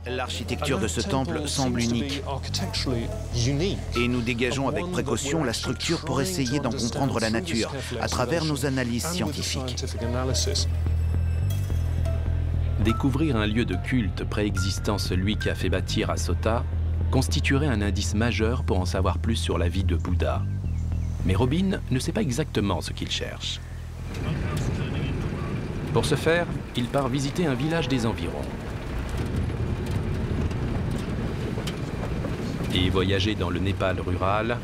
L'architecture de ce temple semble unique et nous dégageons avec précaution la structure pour essayer d'en comprendre la nature à travers nos analyses scientifiques. Découvrir un lieu de culte préexistant celui qui a fait bâtir Asota constituerait un indice majeur pour en savoir plus sur la vie de Bouddha. Mais Robin ne sait pas exactement ce qu'il cherche. Pour ce faire, il part visiter un village des environs. Et voyager dans le Népal rural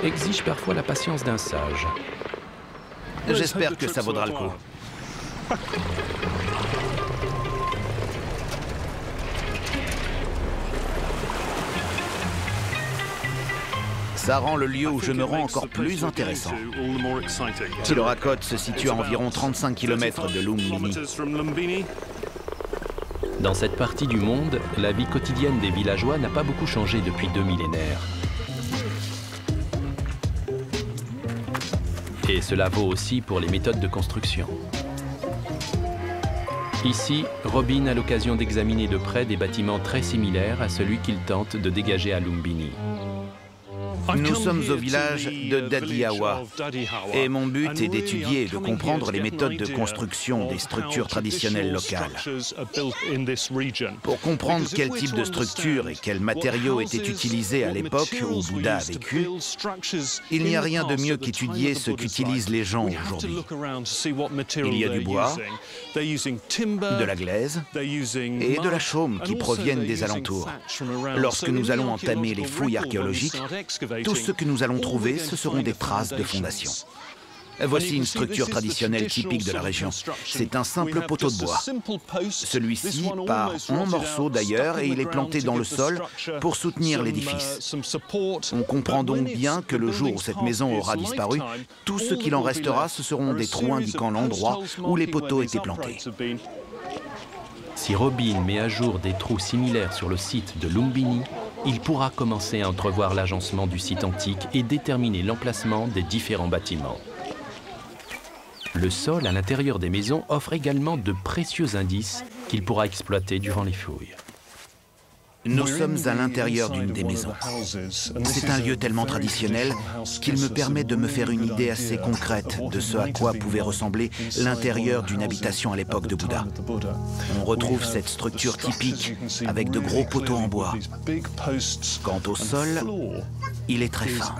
exige parfois la patience d'un sage. J'espère que ça vaudra le coup. Ça rend le lieu où je me rends encore plus intéressant. Tilorakot se situe à environ 35 km de Lumbini. Dans cette partie du monde, la vie quotidienne des villageois n'a pas beaucoup changé depuis 2 millénaires. Et cela vaut aussi pour les méthodes de construction. Ici, Robin a l'occasion d'examiner de près des bâtiments très similaires à celui qu'il tente de dégager à Lumbini. Nous sommes au village de Dadihawa et mon but est d'étudier et de comprendre les méthodes de construction des structures traditionnelles locales. Pour comprendre quel type de structure et quels matériaux étaient utilisés à l'époque où Bouddha a vécu, il n'y a rien de mieux qu'étudier ce qu'utilisent les gens aujourd'hui. Il y a du bois, de la glaise et de la chaume qui proviennent des alentours. Lorsque nous allons entamer les fouilles archéologiques, tout ce que nous allons trouver, ce seront des traces de fondation. Voici une structure traditionnelle typique de la région. C'est un simple poteau de bois. Celui-ci part en morceaux d'ailleurs et il est planté dans le sol pour soutenir l'édifice. On comprend donc bien que le jour où cette maison aura disparu, tout ce qu'il en restera, ce seront des trous indiquant l'endroit où les poteaux étaient plantés. Si Robin met à jour des trous similaires sur le site de Lumbini, il pourra commencer à entrevoir l'agencement du site antique et déterminer l'emplacement des différents bâtiments. Le sol à l'intérieur des maisons offre également de précieux indices qu'il pourra exploiter durant les fouilles. Nous sommes à l'intérieur d'une des maisons. C'est un lieu tellement traditionnel qu'il me permet de me faire une idée assez concrète de ce à quoi pouvait ressembler l'intérieur d'une habitation à l'époque de Bouddha. On retrouve cette structure typique avec de gros poteaux en bois. Quant au sol, il est très fin.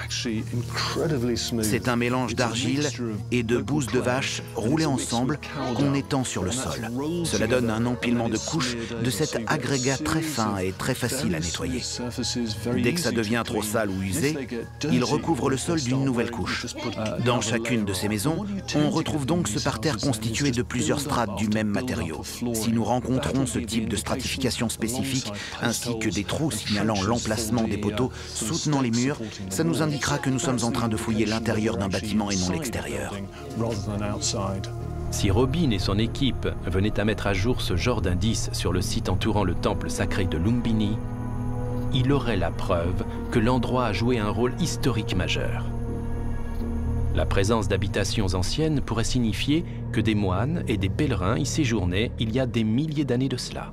C'est un mélange d'argile et de bouse de vache roulées ensemble qu'on étend sur le sol. Cela donne un empilement de couches de cet agrégat très fin et très facile à nettoyer. Dès que ça devient trop sale ou usé, il recouvre le sol d'une nouvelle couche. Dans chacune de ces maisons, on retrouve donc ce parterre constitué de plusieurs strates du même matériau. Si nous rencontrons ce type de stratification spécifique, ainsi que des trous signalant l'emplacement des poteaux soutenant les murs, ça nous indiquera que nous sommes en train de fouiller l'intérieur d'un bâtiment et non l'extérieur. Si Robin et son équipe venaient à mettre à jour ce genre d'indices sur le site entourant le temple sacré de Lumbini, il aurait la preuve que l'endroit a joué un rôle historique majeur. La présence d'habitations anciennes pourrait signifier que des moines et des pèlerins y séjournaient il y a des milliers d'années de cela.